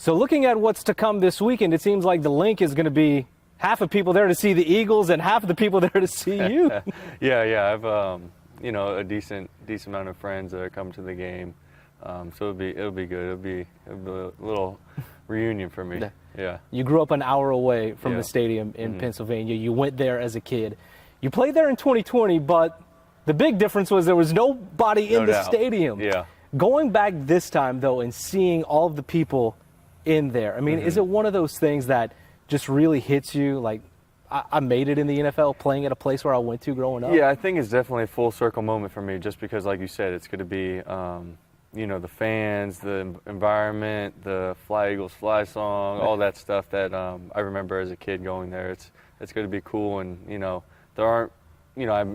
So looking at what's to come this weekend, it seems like the link is going to be half of people there to see the Eagles and half of the people there to see you. Yeah. I've a decent amount of friends that are coming to the game, so it'll be good. It'll be a little reunion for me. Yeah. You grew up an hour away from the stadium in Pennsylvania. You went there as a kid. You played there in 2020, but the big difference was there was nobody in the stadium. Yeah. Going back this time, though, and seeing all of the people in there, I mean, is it one of those things that just really hits you, like, I made it in the NFL playing at a place where I went to growing up? Yeah, I think it's definitely a full circle moment for me just because, like you said, it's going to be, the fans, the environment, the Fly Eagles Fly song, all that stuff that I remember as a kid going there. It's going to be cool, and, there aren't,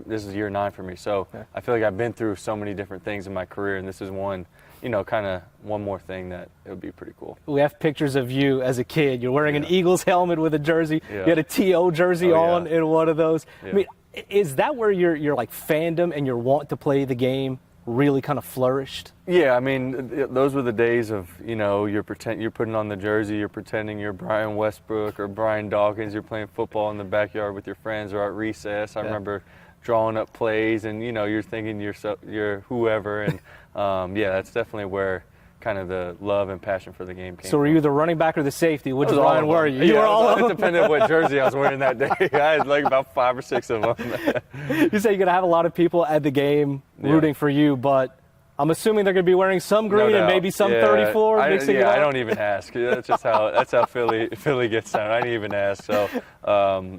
this is year 9 for me, so I feel like I've been through so many different things in my career, and this is one, kind of one more thing that it would be pretty cool. We have pictures of you as a kid. You're wearing an Eagles helmet with a jersey. Yeah. You had a TO jersey on in one of those. Yeah. I mean, is that where your like fandom and your want to play the game really kind of flourished? Yeah, I mean, those were the days of, you're putting on the jersey, you're pretending you're Brian Westbrook or Brian Dawkins, you're playing football in the backyard with your friends or at recess. I remember drawing up plays, and you're thinking you're whoever, and that's definitely where kind of the love and passion for the game came. So were you the running back or the safety? Which line were you? You were all of them? It depended on what jersey I was wearing that day. I had like about 5 or 6 of them. You say you're going to have a lot of people at the game rooting for you, but I'm assuming they're going to be wearing some green and maybe some 34 mixing it up. I don't even ask. That's just how Philly gets down. I didn't even ask. So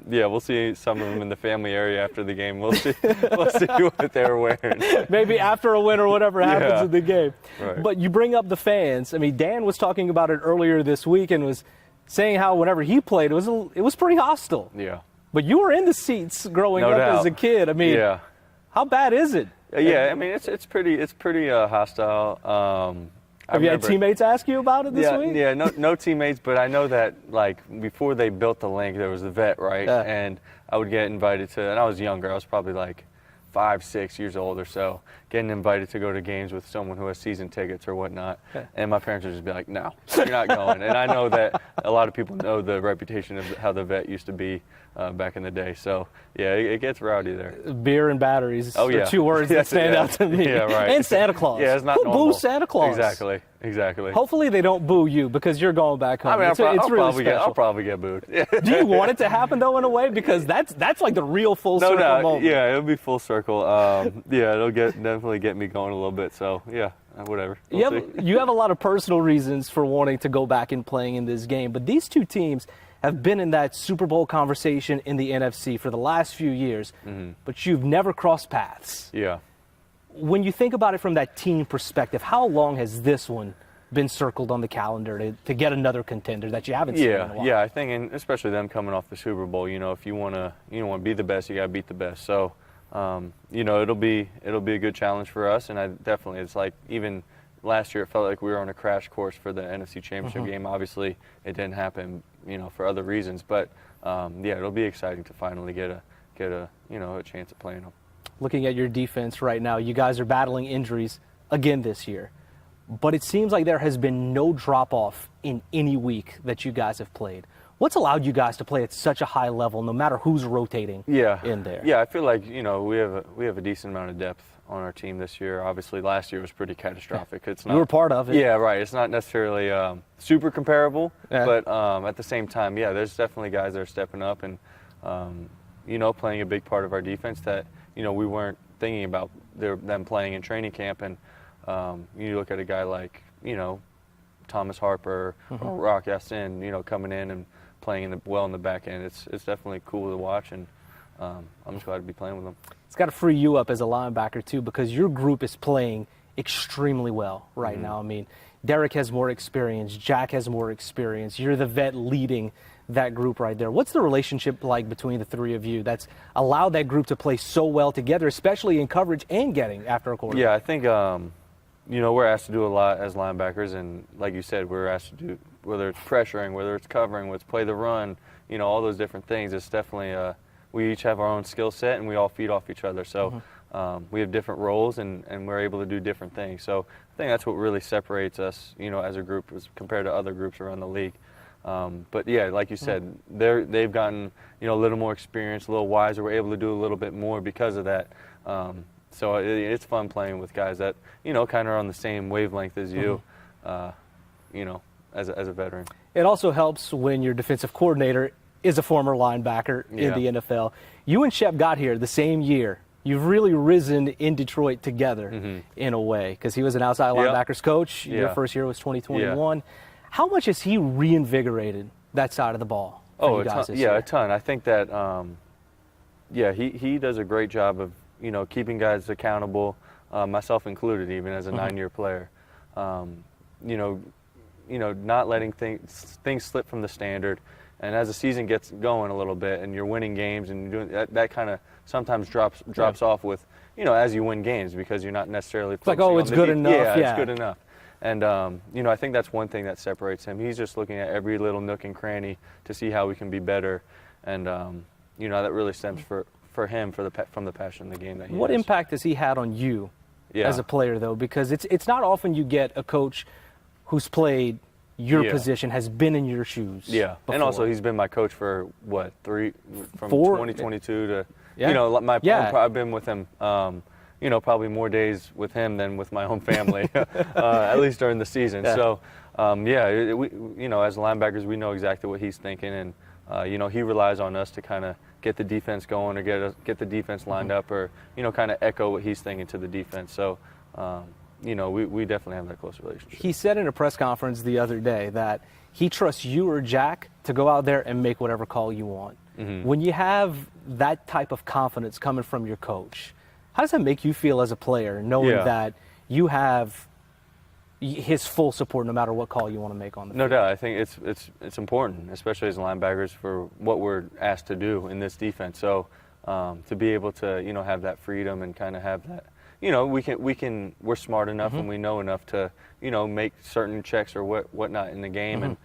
we'll see some of them in the family area after the game. We'll see what they were wearing. Maybe after a win or whatever happens in the game. Right. But you bring up the fans. I mean, Dan was talking about it earlier this week and was saying how whenever he played, it was pretty hostile. Yeah. But you were in the seats growing up as a kid. I mean, how bad is it? Yeah, I mean it's pretty hostile. Have you had teammates ask you about it this week? Yeah, no teammates, but I know that like before they built the link, there was the vet, right? Yeah. And I would get invited to, and I was younger. I was probably like 5, 6 years old or so, getting invited to go to games with someone who has season tickets or whatnot. Yeah. And my parents would just be like, "No, you're not going." And I know that a lot of people know the reputation of how the vet used to be back in the day. So yeah, it gets rowdy there. Beer and batteries are 2 words that stand out to me. Yeah, right. And Santa Claus. Yeah, it's not Who normal. boos Santa Claus? Exactly. Hopefully they don't boo you because you're going back home. I mean, I'll probably get booed. Yeah. Do you want it to happen though in a way, because that's like the real full circle moment? Yeah, it'll be full circle. It'll definitely get me going a little bit. So yeah, whatever. You have a lot of personal reasons for wanting to go back and playing in this game, but these two teams have been in that Super Bowl conversation in the NFC for the last few years, but you've never crossed paths. Yeah. When you think about it from that team perspective, how long has this one been circled on the calendar to get another contender that you haven't seen in a while? Yeah, I think, and especially them coming off the Super Bowl, if you want to be the best, you got to beat the best. So, it'll be a good challenge for us, and it's like even last year it felt like we were on a crash course for the NFC Championship game. Obviously, it didn't happen, for other reasons, but it'll be exciting to finally get a chance at playing them. Looking at your defense right now, you guys are battling injuries again this year, but it seems like there has been no drop-off in any week that you guys have played. What's allowed you guys to play at such a high level, no matter who's rotating in there? Yeah, I feel like we have a decent amount of depth on our team this year. Obviously, last year was pretty catastrophic. It's not. You were part of it. Yeah, right. It's not necessarily super comparable, but at the same time, there's definitely guys that are stepping up and playing a big part of our defense that we weren't thinking about them playing in training camp. And you look at a guy like Thomas Harper or Rock Yassin, coming in and playing in the back end. It's definitely cool to watch, and I'm just glad to be playing with them. It's got to free you up as a linebacker too, because your group is playing extremely well right now. I mean, Derek has more experience, Jack has more experience. You're the vet leading that group right there. What's the relationship like between the three of you that's allowed that group to play so well together, especially in coverage and getting after a quarterback? Yeah, I think we're asked to do a lot as linebackers, and like you said, we're asked to do, whether it's pressuring, whether it's covering, let's play the run, all those different things. It's definitely we each have our own skill set, and we all feed off each other. So we have different roles and we're able to do different things. So I think that's what really separates us, as a group as compared to other groups around the league. But yeah, like you said, they've gotten a little more experience, a little wiser. We're able to do a little bit more because of that. So it's fun playing with guys that kind of are on the same wavelength as you, as a veteran. It also helps when your defensive coordinator is a former linebacker in the NFL. You and Shep got here the same year. You've really risen in Detroit together in a way, because he was an outside linebackers coach. Your first year was 2021. How much has he reinvigorated that side of the ball for you guys this year? A ton. I think that, he does a great job of, keeping guys accountable, myself included, even as a 9-year player. Not letting things slip from the standard. And as the season gets going a little bit and you're winning games and you're doing that kind of sometimes drops off with, as you win games, because you're not necessarily it's like, it's good enough. Yeah, it's good enough. And, I think that's one thing that separates him. He's just looking at every little nook and cranny to see how we can be better. And, that really stems for him from the passion of the game that he has. What impact has he had on you as a player, though? Because it's not often you get a coach who's played your position, has been in your shoes. Yeah, before. And also he's been my coach for, from 2022 to, I've been with him, probably more days with him than with my own family, at least during the season. Yeah. So, we, as linebackers, we know exactly what he's thinking, and, he relies on us to kind of get the defense going or get the defense lined up or, kind of echo what he's thinking to the defense. So, we definitely have that close relationship. He said in a press conference the other day that he trusts you or Jack to go out there and make whatever call you want. When you have that type of confidence coming from your coach, how does that make you feel as a player, knowing that you have his full support no matter what call you want to make on the field? No doubt. I think it's important, especially as linebackers, for what we're asked to do in this defense. So to be able to have that freedom and kind of have that, we're smart enough and we know enough to make certain checks or whatnot in the game, and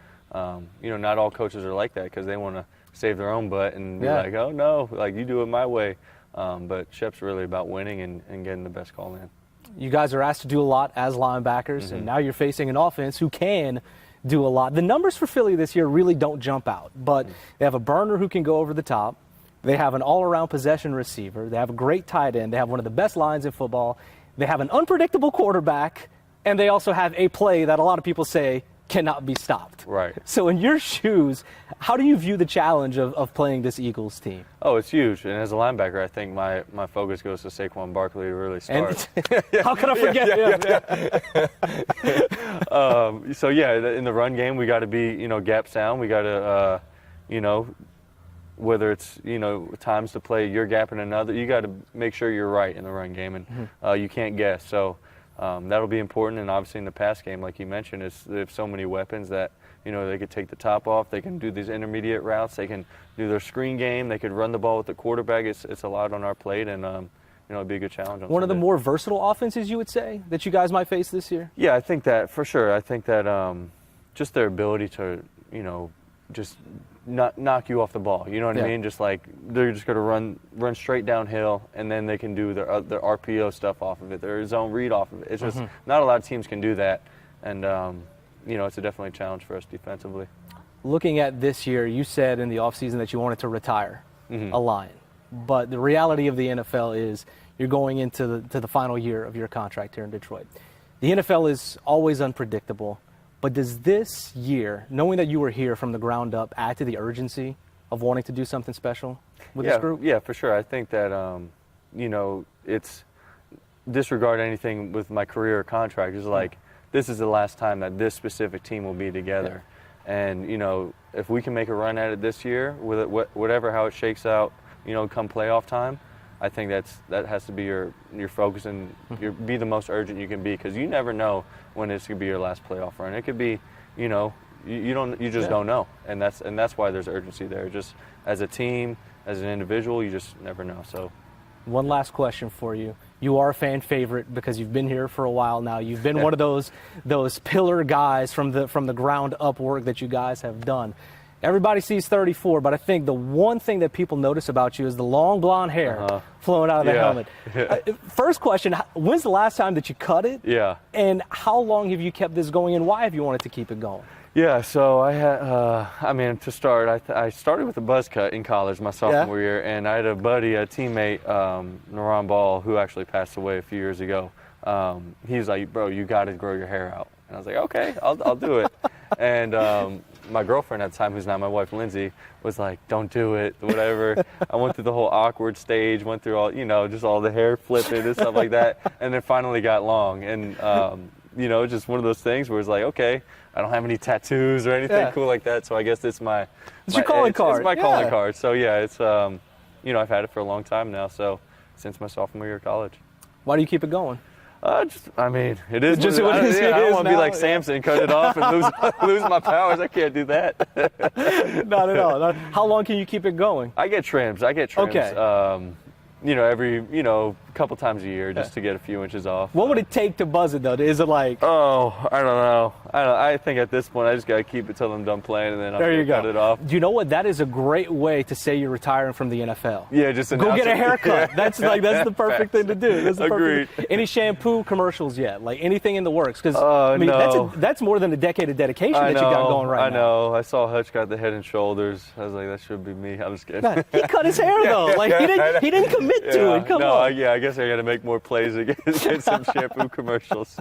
not all coaches are like that, because they want to save their own butt and be like, oh no, like, you do it my way. But Shep's really about winning and getting the best call in. You guys are asked to do a lot as linebackers, and now you're facing an offense who can do a lot. The numbers for Philly this year really don't jump out, but they have a burner who can go over the top. They have an all-around possession receiver. They have a great tight end. They have one of the best lines in football. They have an unpredictable quarterback, and they also have a play that a lot of people say cannot be stopped. Right. So in your shoes, how do you view the challenge of playing this Eagles team? Oh, it's huge. And as a linebacker, I think my focus goes to Saquon Barkley to really start. How can I forget him? So, in the run game, we got to be, gap sound. We got to, whether it's, times to play your gap in another, you got to make sure you're right in the run game, and you can't guess. So that'll be important. And obviously in the pass game, like you mentioned, they have so many weapons that, they could take the top off. They can do these intermediate routes. They can do their screen game. They could run the ball with the quarterback. It's a lot on our plate, and, it'd be a good challenge. One of the more versatile offenses, you would say, that you guys might face this year? Yeah, I think that for sure. I think that just their ability to, just not knock you off the ball. You know what I mean? Just like they're just going to run straight downhill, and then they can do their RPO stuff off of it, their zone read off of it. It's just not a lot of teams can do that, and it's definitely a challenge for us defensively. Looking at this year, you said in the offseason that you wanted to retire a Lion, but the reality of the NFL is you're going into the final year of your contract here in Detroit. The NFL is always unpredictable. But does this year, knowing that you were here from the ground up, add to the urgency of wanting to do something special with this group? Yeah, for sure. I think that, it's disregard anything with my career or contract. It's like, this is the last time that this specific team will be together. Yeah. And, if we can make a run at it this year, with it, whatever how it shakes out, come playoff time, I think that has to be your focus, and be the most urgent you can be, because you never know when it's gonna be your last playoff run. It could be, you just don't know, and that's why there's urgency there. Just as a team, as an individual, you just never know. So, one last question for you. You are a fan favorite because you've been here for a while now. You've been one of those pillar guys from the ground up work that you guys have done. Everybody sees 34, but I think the one thing that people notice about you is the long blonde hair flowing out of the helmet. First question, when's the last time that you cut it? Yeah. And how long have you kept this going, and why have you wanted to keep it going? Yeah, so I had, I mean, to start, I started with a buzz cut in college my sophomore year, and I had a buddy, a teammate, Naran Ball, who actually passed away a few years ago. He was like, bro, you got to grow your hair out. And I was like, okay, I'll do it. And my girlfriend at the time, who's now my wife, Lindsay, was like, don't do it, whatever. I went through the whole awkward stage, went through all, you know, just all the hair flipping and stuff like that, and then finally got long. And, you know, just one of those things where it's like, okay, I don't have any tattoos or anything cool like that, so I guess it's my your calling card. It's my calling card. So yeah, it's you know, I've had it for a long time now, so since my sophomore year of college. Why do you keep it going? I mean, it is just what it is. I don't want to be like Samson, cut it off and lose my powers. I can't do that. Not at all. How long can you keep it going? I get trims. Okay. You know, every, you know, couple times a year just to get a few inches off. What would it take to buzz it, though? Is it like... Oh, I don't know. I think at this point I just got to keep it till I'm done playing, and then I'll cut it off. Do you know what? That is a great way to say you're retiring from the NFL. Yeah, just go get a haircut. That's the perfect thing to do. That's the Agreed. Any shampoo commercials yet? Like anything in the works? Because I mean, no. that's more than a decade of dedication that you got going right now. I know. I saw Hutch got the Head and Shoulders. I was like, that should be me. I'm just kidding. Nah, he cut his hair though. Like he didn't commit to it. Come on. Yeah, I guess I got to make more plays against some shampoo commercials.